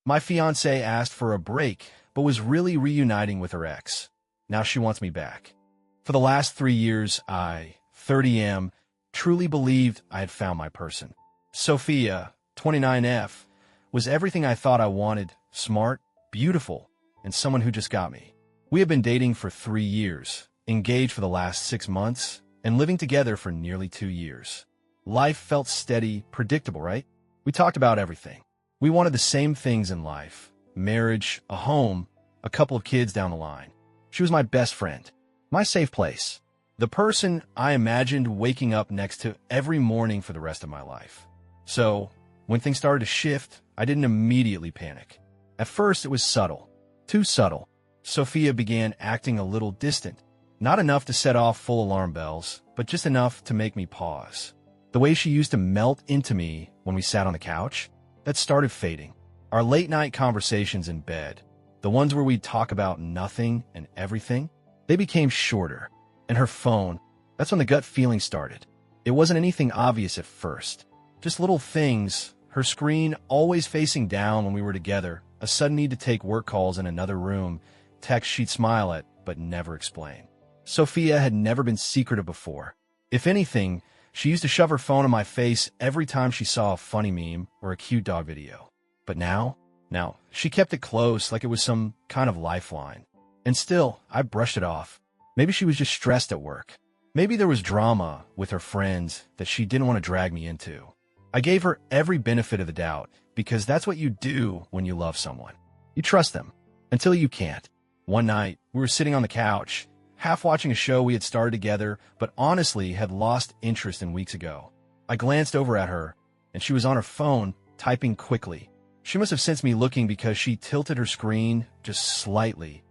My fiancée asked for a break, but was really reuniting with her ex. Now she wants me back. For the last 3 years, I, 30M, truly believed I had found my person. Sophia, 29F, was everything I thought I wanted: smart, beautiful, and someone who just got me. We had been dating for 3 years, engaged for the last 6 months, and living together for nearly 2 years. Life felt steady, predictable, right? We talked about everything. We wanted the same things in life: marriage, a home, a couple of kids down the line. She was my best friend, my safe place, the person I imagined waking up next to every morning for the rest of my life. So, when things started to shift, I didn't immediately panic. At first, it was subtle. Too subtle. Sophia began acting a little distant. Not enough to set off full alarm bells, but just enough to make me pause. The way she used to melt into me when we sat on the couch, that started fading. Our late-night conversations in bed, the ones where we'd talk about nothing and everything, they became shorter. And her phone, that's when the gut feeling started. It wasn't anything obvious at first. Just little things: her screen always facing down when we were together, a sudden need to take work calls in another room, texts she'd smile at but never explain. Sophia had never been secretive before. If anything, she used to shove her phone in my face every time she saw a funny meme or a cute dog video. But now, she kept it close, like it was some kind of lifeline. And still, I brushed it off. Maybe she was just stressed at work. Maybe there was drama with her friends that she didn't want to drag me into. I gave her every benefit of the doubt, because that's what you do when you love someone. You trust them, until you can't. One night, we were sitting on the couch, half watching a show we had started together, but honestly had lost interest in weeks ago. I glanced over at her, and she was on her phone, typing quickly. She must have sensed me looking because she tilted her screen just slightly,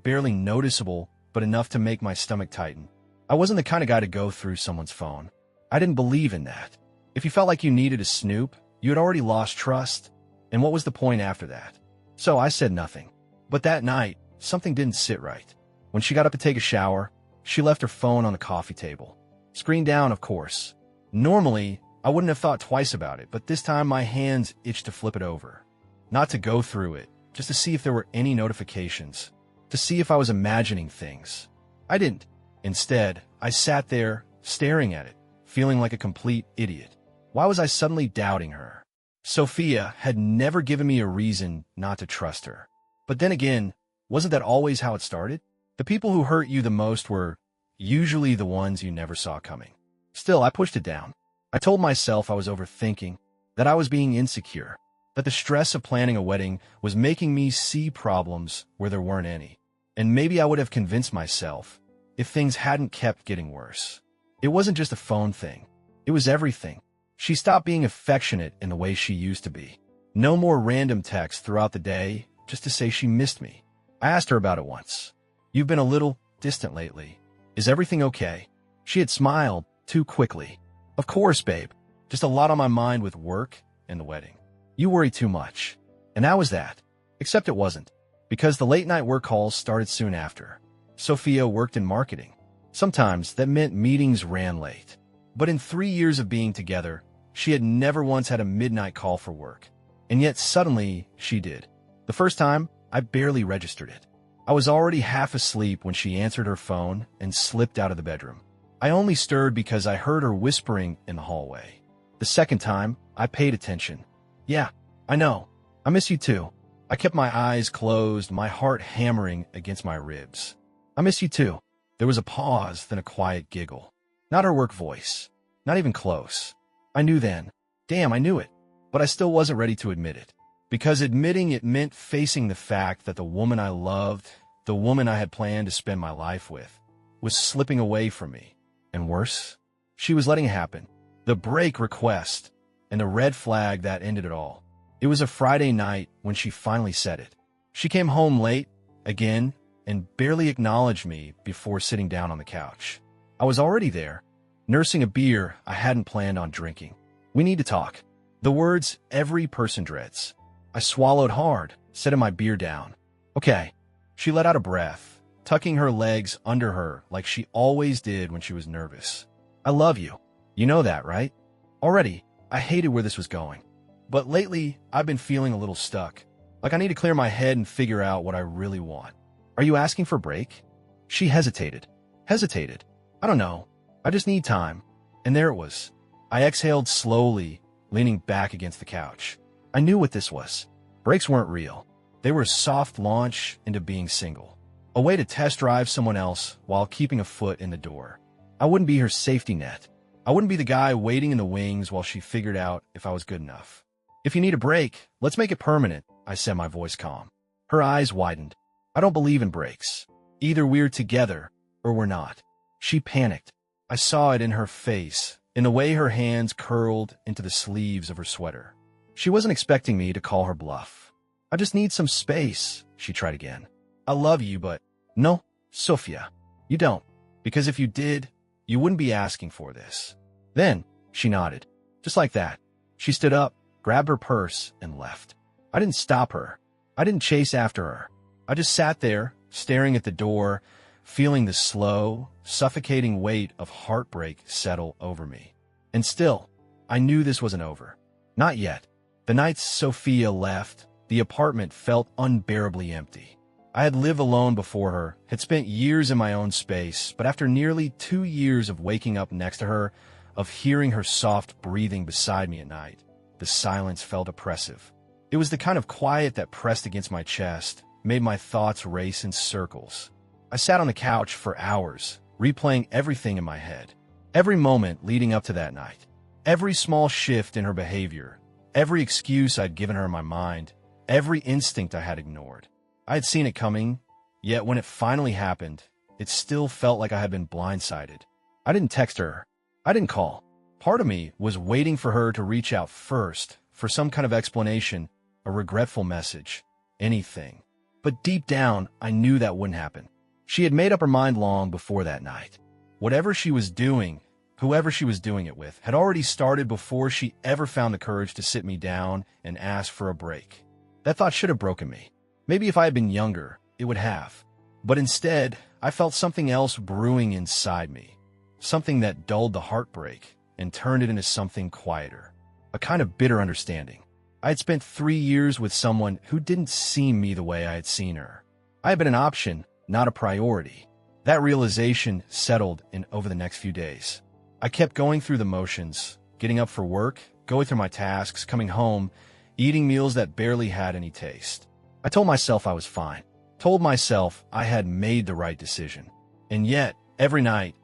barely noticeable, but enough to make my stomach tighten. I wasn't the kind of guy to go through someone's phone. I didn't believe in that. If you felt like you needed to snoop, you had already lost trust, and what was the point after that? So I said nothing. But that night, something didn't sit right. When she got up to take a shower, she left her phone on the coffee table. Screen down, of course. Normally, I wouldn't have thought twice about it, but this time my hands itched to flip it over. Not to go through it, just to see if there were any notifications, to see if I was imagining things. I didn't. Instead, I sat there, staring at it, feeling like a complete idiot. Why was I suddenly doubting her? Sophia had never given me a reason not to trust her. But then again, wasn't that always how it started? The people who hurt you the most were usually the ones you never saw coming. Still, I pushed it down. I told myself I was overthinking, that I was being insecure, that the stress of planning a wedding was making me see problems where there weren't any. And maybe I would have convinced myself if things hadn't kept getting worse. It wasn't just a phone thing. It was everything. She stopped being affectionate in the way she used to be. No more random texts throughout the day just to say she missed me. I asked her about it once. "You've been a little distant lately. Is everything okay?" She had smiled too quickly. "Of course, babe. Just a lot on my mind with work and the wedding. You worry too much." And that was that. Except it wasn't, because the late-night work calls started soon after. Sophia worked in marketing. Sometimes that meant meetings ran late. But in 3 years of being together, she had never once had a midnight call for work. And yet suddenly, she did. The first time, I barely registered it. I was already half asleep when she answered her phone and slipped out of the bedroom. I only stirred because I heard her whispering in the hallway. The second time, I paid attention. "Yeah, I know. I miss you too." I kept my eyes closed, my heart hammering against my ribs. "I miss you too." There was a pause, then a quiet giggle. Not her work voice. Not even close. I knew then. Damn, I knew it. But I still wasn't ready to admit it. Because admitting it meant facing the fact that the woman I loved, the woman I had planned to spend my life with, was slipping away from me. And worse, she was letting it happen. The break request, and the red flag that ended it all. It was a Friday night when she finally said it. She came home late, again, and barely acknowledged me before sitting down on the couch. I was already there, nursing a beer I hadn't planned on drinking. "We need to talk." The words every person dreads. I swallowed hard, setting my beer down. "Okay." She let out a breath, tucking her legs under her like she always did when she was nervous. "I love you. You know that, right?" Already, I hated where this was going. But lately, I've been feeling a little stuck. Like I need to clear my head and figure out what I really want. Are you asking for a break? She hesitated. Hesitated. I don't know. I just need time. And there it was. I exhaled slowly, leaning back against the couch. I knew what this was. Breaks weren't real. They were a soft launch into being single. A way to test drive someone else while keeping a foot in the door. I wouldn't be her safety net. I wouldn't be the guy waiting in the wings while she figured out if I was good enough. If you need a break, let's make it permanent, I said, my voice calm. Her eyes widened. I don't believe in breaks. Either we're together or we're not. She panicked. I saw it in her face, in the way her hands curled into the sleeves of her sweater. She wasn't expecting me to call her bluff. I just need some space, she tried again. I love you, but no, Sophia, you don't. Because if you did, you wouldn't be asking for this. Then she nodded. Just like that. She stood up, grabbed her purse, and left. I didn't stop her. I didn't chase after her. I just sat there, staring at the door, feeling the slow, suffocating weight of heartbreak settle over me. And still, I knew this wasn't over. Not yet. The night Sophia left, the apartment felt unbearably empty. I had lived alone before her, had spent years in my own space, but after nearly 2 years of waking up next to her, of hearing her soft breathing beside me at night, the silence felt oppressive. It was the kind of quiet that pressed against my chest, made my thoughts race in circles. I sat on the couch for hours, replaying everything in my head. Every moment leading up to that night. Every small shift in her behavior. Every excuse I'd given her in my mind. Every instinct I had ignored. I had seen it coming, yet when it finally happened, it still felt like I had been blindsided. I didn't text her. I didn't call. Part of me was waiting for her to reach out first, for some kind of explanation, a regretful message, anything. But deep down, I knew that wouldn't happen. She had made up her mind long before that night. Whatever she was doing, whoever she was doing it with, had already started before she ever found the courage to sit me down and ask for a break. That thought should have broken me. Maybe if I had been younger, it would have. But instead, I felt something else brewing inside me. Something that dulled the heartbreak and turned it into something quieter. A kind of bitter understanding. I had spent 3 years with someone who didn't see me the way I had seen her. I had been an option, not a priority. That realization settled in over the next few days. I kept going through the motions, getting up for work, going through my tasks, coming home, eating meals that barely had any taste. I told myself I was fine, told myself I had made the right decision. And yet, every night,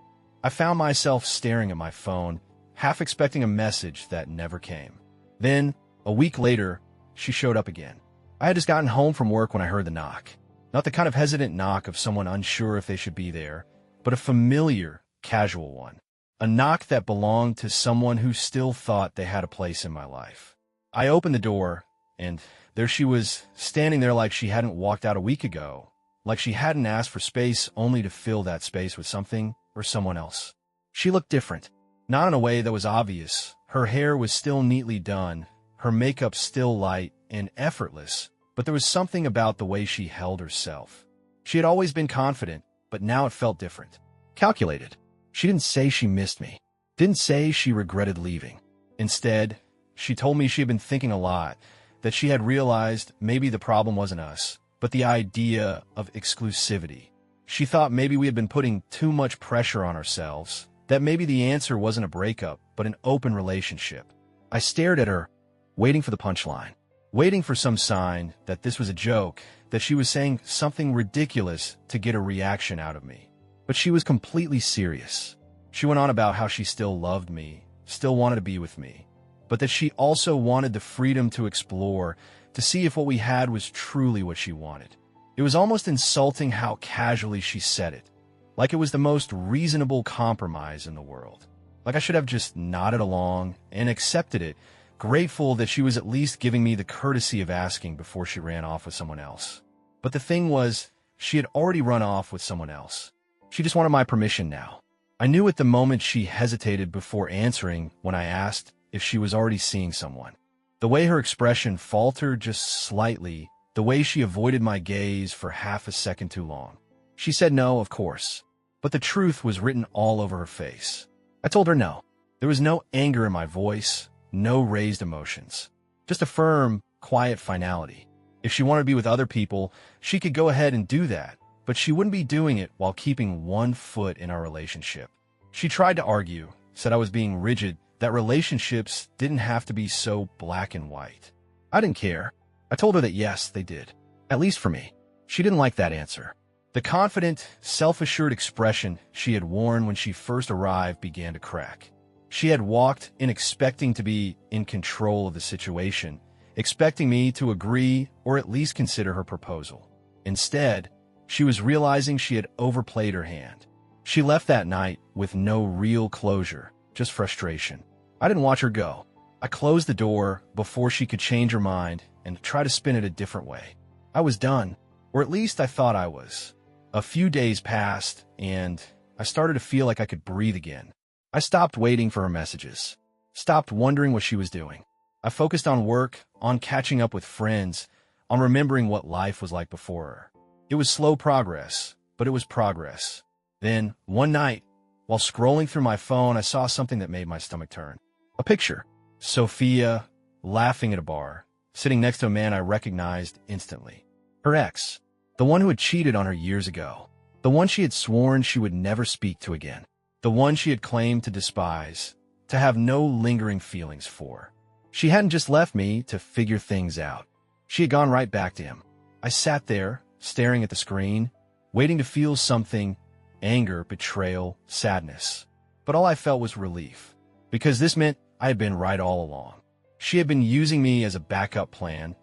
I found myself staring at my phone, half expecting a message that never came. Then, a week later, she showed up again. I had just gotten home from work when I heard the knock. Not the kind of hesitant knock of someone unsure if they should be there, but a familiar, casual one. A knock that belonged to someone who still thought they had a place in my life. I opened the door, and there she was, standing there like she hadn't walked out a week ago, like she hadn't asked for space only to fill that space with something or someone else. She looked different, not in a way that was obvious. Her hair was still neatly done, her makeup still light and effortless, but there was something about the way she held herself. She had always been confident, but now it felt different. Calculated. She didn't say she missed me, didn't say she regretted leaving. Instead, she told me she had been thinking a lot, that she had realized maybe the problem wasn't us, but the idea of exclusivity. She thought maybe we had been putting too much pressure on ourselves, that maybe the answer wasn't a breakup, but an open relationship. I stared at her, waiting for the punchline, waiting for some sign that this was a joke, that she was saying something ridiculous to get a reaction out of me. But she was completely serious. She went on about how she still loved me, still wanted to be with me, but that she also wanted the freedom to explore, to see if what we had was truly what she wanted. It was almost insulting how casually she said it, like it was the most reasonable compromise in the world. Like I should have just nodded along and accepted it, grateful that she was at least giving me the courtesy of asking before she ran off with someone else. But the thing was, she had already run off with someone else. She just wanted my permission now. I knew at the moment she hesitated before answering when I asked if she was already seeing someone. The way her expression faltered just slightly, the way she avoided my gaze for half a second too long. She said no, of course, but the truth was written all over her face. I told her no. There was no anger in my voice, no raised emotions. Just a firm, quiet finality. If she wanted to be with other people, she could go ahead and do that, but she wouldn't be doing it while keeping one foot in our relationship. She tried to argue, said I was being rigid, that relationships didn't have to be so black and white. I didn't care. I told her that yes, they did. At least for me. She didn't like that answer. The confident, self-assured expression she had worn when she first arrived began to crack. She had walked in expecting to be in control of the situation, expecting me to agree or at least consider her proposal. Instead, she was realizing she had overplayed her hand. She left that night with no real closure, just frustration. I didn't watch her go. I closed the door before she could change her mind and try to spin it a different way. I was done, or at least I thought I was. A few days passed, and I started to feel like I could breathe again. I stopped waiting for her messages, stopped wondering what she was doing. I focused on work, on catching up with friends, on remembering what life was like before her. It was slow progress, but it was progress. Then, one night, while scrolling through my phone, I saw something that made my stomach turn. A picture. Sophia, laughing at a bar, sitting next to a man I recognized instantly. Her ex. The one who had cheated on her years ago. The one she had sworn she would never speak to again. The one she had claimed to despise, to have no lingering feelings for. She hadn't just left me to figure things out. She had gone right back to him. I sat there, staring at the screen, waiting to feel something, anger, betrayal, sadness. But all I felt was relief, because this meant I had been right all along. She had been using me as a backup plan,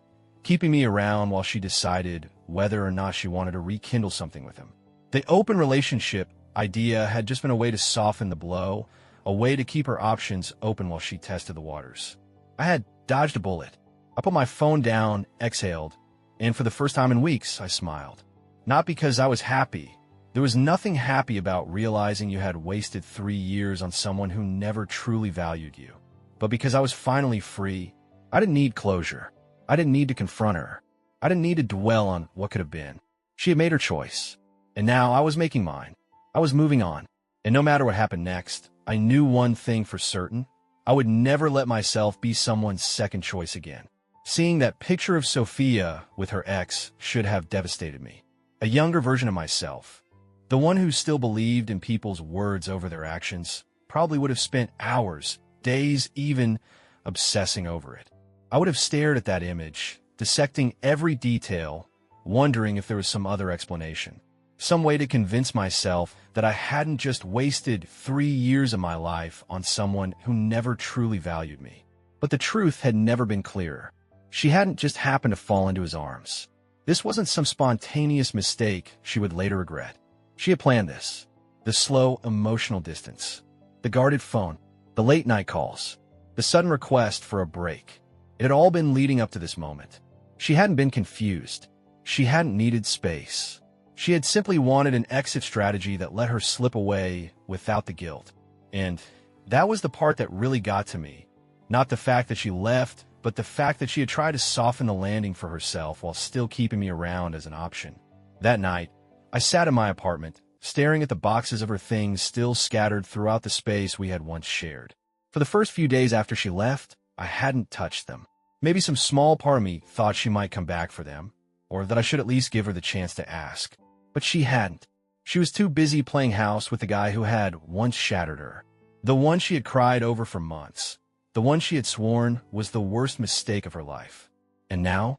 keeping me around while she decided whether or not she wanted to rekindle something with him. The open relationship idea had just been a way to soften the blow, a way to keep her options open while she tested the waters. I had dodged a bullet. I put my phone down, exhaled, and for the first time in weeks, I smiled. Not because I was happy. There was nothing happy about realizing you had wasted 3 years on someone who never truly valued you. But because I was finally free, I didn't need closure. I didn't need to confront her. I didn't need to dwell on what could have been. She had made her choice, and now I was making mine. I was moving on, and no matter what happened next, I knew one thing for certain. I would never let myself be someone's second choice again. Seeing that picture of Sophia with her ex should have devastated me. A younger version of myself, the one who still believed in people's words over their actions, probably would have spent hours, days, even obsessing over it. I would have stared at that image, dissecting every detail, wondering if there was some other explanation. Some way to convince myself that I hadn't just wasted 3 years of my life on someone who never truly valued me. But the truth had never been clearer. She hadn't just happened to fall into his arms. This wasn't some spontaneous mistake she would later regret. She had planned this. The slow, emotional distance. The guarded phone. The late-night calls. The sudden request for a break. It had all been leading up to this moment. She hadn't been confused. She hadn't needed space. She had simply wanted an exit strategy that let her slip away without the guilt. And that was the part that really got to me. Not the fact that she left, but the fact that she had tried to soften the landing for herself while still keeping me around as an option. That night, I sat in my apartment, staring at the boxes of her things still scattered throughout the space we had once shared. For the first few days after she left, I hadn't touched them. Maybe some small part of me thought she might come back for them, or that I should at least give her the chance to ask. But she hadn't. She was too busy playing house with the guy who had once shattered her. The one she had cried over for months. The one she had sworn was the worst mistake of her life. And now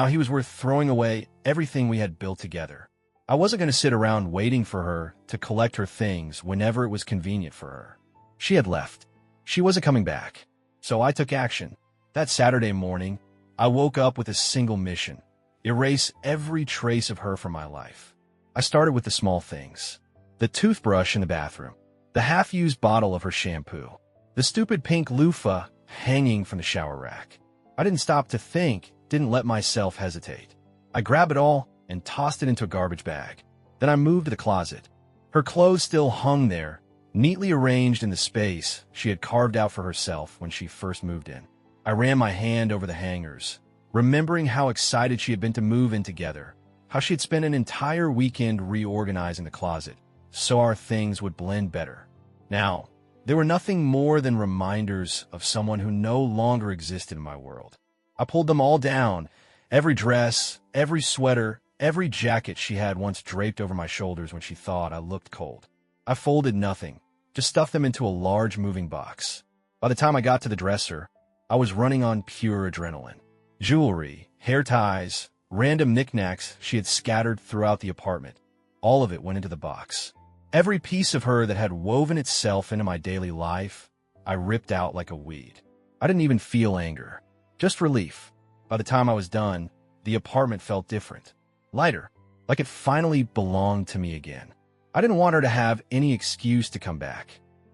he was worth throwing away everything we had built together. I wasn't going to sit around waiting for her to collect her things whenever it was convenient for her. She had left. She wasn't coming back. So I took action. That Saturday morning, I woke up with a single mission: erase every trace of her from my life. I started with the small things. The toothbrush in the bathroom. The half-used bottle of her shampoo. The stupid pink loofah hanging from the shower rack. I didn't stop to think, didn't let myself hesitate. I grabbed it all and tossed it into a garbage bag. Then I moved to the closet. Her clothes still hung there, neatly arranged in the space she had carved out for herself when she first moved in. I ran my hand over the hangers, remembering how excited she had been to move in together, how she had spent an entire weekend reorganizing the closet so our things would blend better. Now, they were nothing more than reminders of someone who no longer existed in my world. I pulled them all down Every dress, every sweater, every jacket she had once draped over my shoulders when she thought I looked cold. I folded nothing, just stuffed them into a large moving box. By the time I got to the dresser, I was running on pure adrenaline. Jewelry, hair ties, random knickknacks she had scattered throughout the apartment. All of it went into the box. Every piece of her that had woven itself into my daily life, I ripped out like a weed. I didn't even feel anger, just relief. By the time I was done, the apartment felt different, lighter, like it finally belonged to me again. I didn't want her to have any excuse to come back.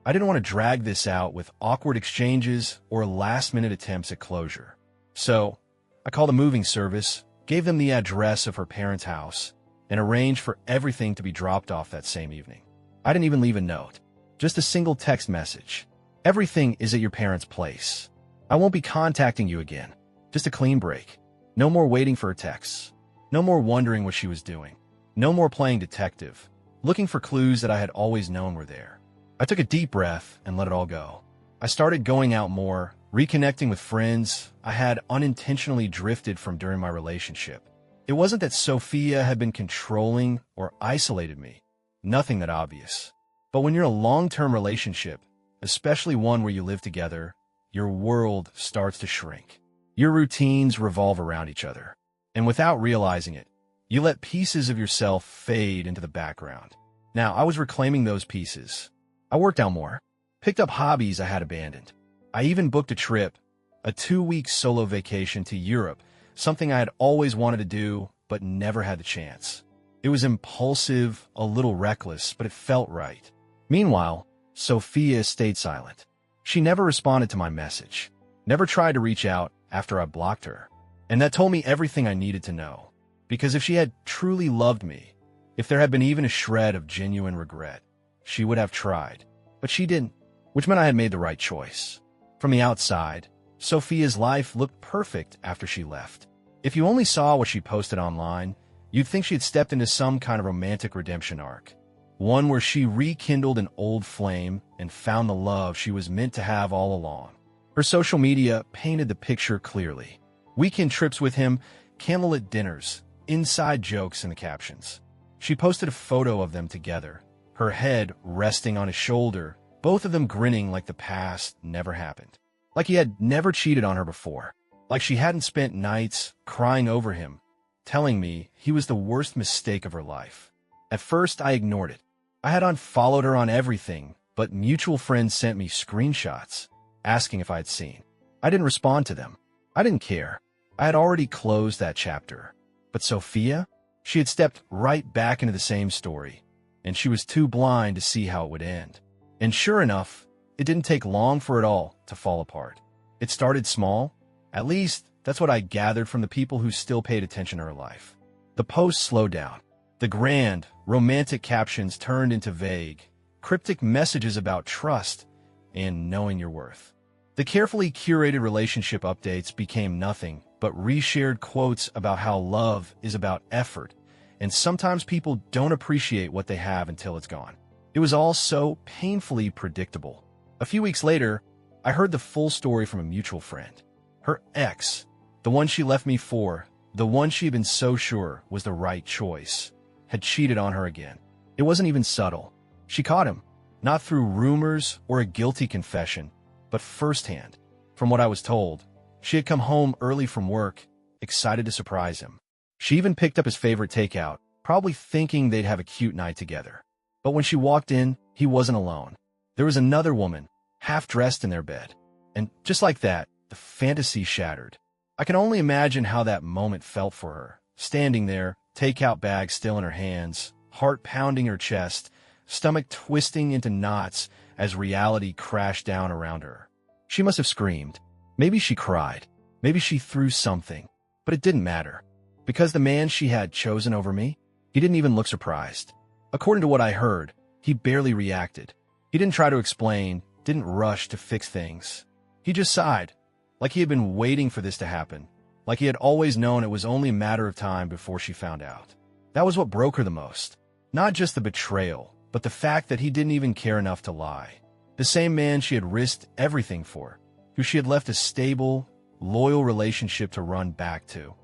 I didn't want to drag this out with awkward exchanges or last-minute attempts at closure. So, I called a moving service, gave them the address of her parents' house, and arranged for everything to be dropped off that same evening. I didn't even leave a note, just a single text message. Everything is at your parents' place. I won't be contacting you again. Just a clean break. No more waiting for her texts. No more wondering what she was doing. No more playing detective, looking for clues that I had always known were there. I took a deep breath and let it all go. I started going out more, reconnecting with friends I had unintentionally drifted from during my relationship. It wasn't that Sophia had been controlling or isolated me. Nothing that obvious. But when you're in a long-term relationship, especially one where you live together, your world starts to shrink. Your routines revolve around each other. And without realizing it, you let pieces of yourself fade into the background. Now, I was reclaiming those pieces. I worked out more, picked up hobbies I had abandoned. I even booked a trip, a 2-week solo vacation to Europe, something I had always wanted to do but never had the chance. It was impulsive, a little reckless, but it felt right. Meanwhile, Sophia stayed silent. She never responded to my message, never tried to reach out after I blocked her. And that told me everything I needed to know. Because if she had truly loved me, if there had been even a shred of genuine regret, she would have tried. But she didn't, which meant I had made the right choice. From the outside, Sophia's life looked perfect after she left. If you only saw what she posted online, you'd think she had stepped into some kind of romantic redemption arc. One where she rekindled an old flame and found the love she was meant to have all along. Her social media painted the picture clearly. Weekend trips with him, candlelit dinners, inside jokes in the captions. She posted a photo of them together, her head resting on his shoulder, both of them grinning like the past never happened. Like he had never cheated on her before. Like she hadn't spent nights crying over him, telling me he was the worst mistake of her life. At first, I ignored it. I had unfollowed her on everything, but mutual friends sent me screenshots, asking if I had seen. I didn't respond to them. I didn't care. I had already closed that chapter. But Sophia? She had stepped right back into the same story, and she was too blind to see how it would end. And sure enough, it didn't take long for it all to fall apart. It started small. At least, that's what I gathered from the people who still paid attention to her life. The posts slowed down. The grand, romantic captions turned into vague, cryptic messages about trust and knowing your worth. The carefully curated relationship updates became nothing but reshared quotes about how love is about effort, and sometimes people don't appreciate what they have until it's gone. It was all so painfully predictable. A few weeks later, I heard the full story from a mutual friend. Her ex, the one she left me for, the one she'd been so sure was the right choice, had cheated on her again. It wasn't even subtle. She caught him, not through rumors or a guilty confession, but firsthand. From what I was told, she had come home early from work, excited to surprise him. She even picked up his favorite takeout, probably thinking they'd have a cute night together. But when she walked in, he wasn't alone. There was another woman, half-dressed in their bed. And just like that, the fantasy shattered. I can only imagine how that moment felt for her, standing there, takeout bag still in her hands, heart pounding her chest, stomach twisting into knots as reality crashed down around her. She must have screamed. Maybe she cried. Maybe she threw something. But it didn't matter. Because the man she had chosen over me, he didn't even look surprised. According to what I heard, he barely reacted. He didn't try to explain, didn't rush to fix things. He just sighed, like he had been waiting for this to happen, like he had always known it was only a matter of time before she found out. That was what broke her the most. Not just the betrayal, but the fact that he didn't even care enough to lie. The same man she had risked everything for, who she had left a stable, loyal relationship to run back to.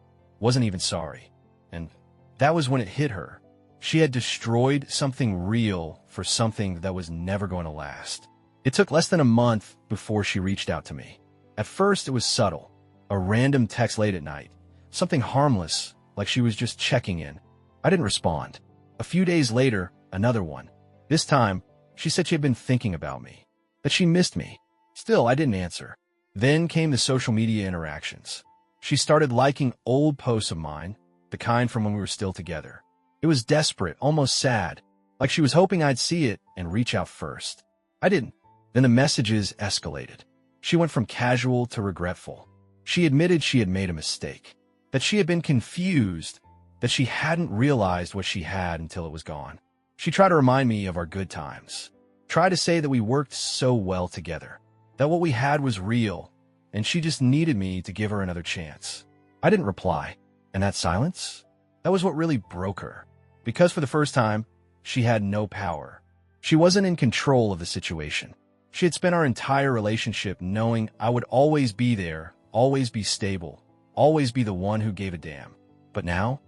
wasn't even sorry. And that was when it hit her. She had destroyed something real for something that was never going to last. It took less than a month before she reached out to me. At first, it was subtle. A random text late at night. Something harmless, like she was just checking in. I didn't respond. A few days later, another one. This time, she said she had been thinking about me, that she missed me. Still, I didn't answer. Then came the social media interactions. She started liking old posts of mine, the kind from when we were still together. It was desperate, almost sad, like she was hoping I'd see it and reach out first. I didn't. Then the messages escalated. She went from casual to regretful. She admitted she had made a mistake, that she had been confused, that she hadn't realized what she had until it was gone. She tried to remind me of our good times, tried to say that we worked so well together, that what we had was real, and she just needed me to give her another chance. I didn't reply, and that silence, that was what really broke her. Because for the first time, she had no power. She wasn't in control of the situation. She had spent our entire relationship knowing I would always be there, always be stable, always be the one who gave a damn. But now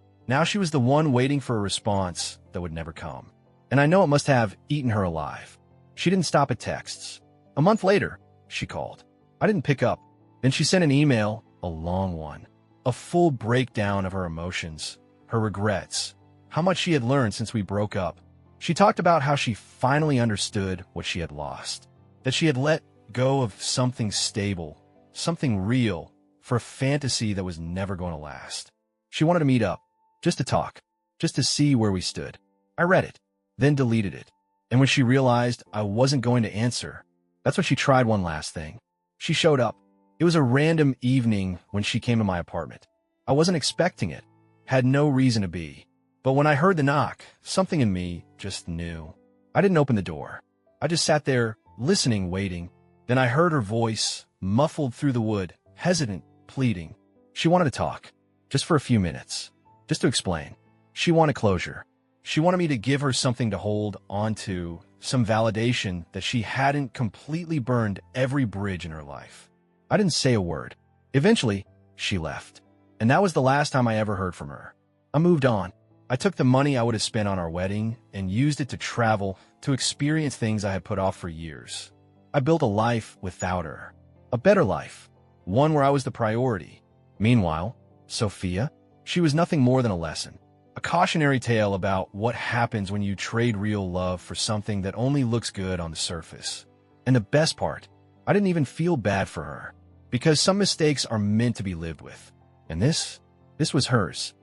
she was the one waiting for a response that would never come. And I know it must have eaten her alive. She didn't stop at texts. A month later, she called. I didn't pick up. Then she sent an email, a long one, a full breakdown of her emotions, her regrets, how much she had learned since we broke up. She talked about how she finally understood what she had lost, that she had let go of something stable, something real, for a fantasy that was never going to last. She wanted to meet up, just to talk, just to see where we stood. I read it, then deleted it. And when she realized I wasn't going to answer, that's when she tried one last thing. She showed up. It was a random evening when she came to my apartment. I wasn't expecting it, had no reason to be. But when I heard the knock, something in me just knew. I didn't open the door. I just sat there, listening, waiting. Then I heard her voice, muffled through the wood, hesitant, pleading. She wanted to talk, just for a few minutes, just to explain. She wanted closure. She wanted me to give her something to hold on to, some validation that she hadn't completely burned every bridge in her life. I didn't say a word. Eventually, she left. And that was the last time I ever heard from her. I moved on. I took the money I would have spent on our wedding and used it to travel, to experience things I had put off for years. I built a life without her. A better life. One where I was the priority. Meanwhile, Sophia, she was nothing more than a lesson. A cautionary tale about what happens when you trade real love for something that only looks good on the surface. And the best part, I didn't even feel bad for her, because some mistakes are meant to be lived with. And this was hers.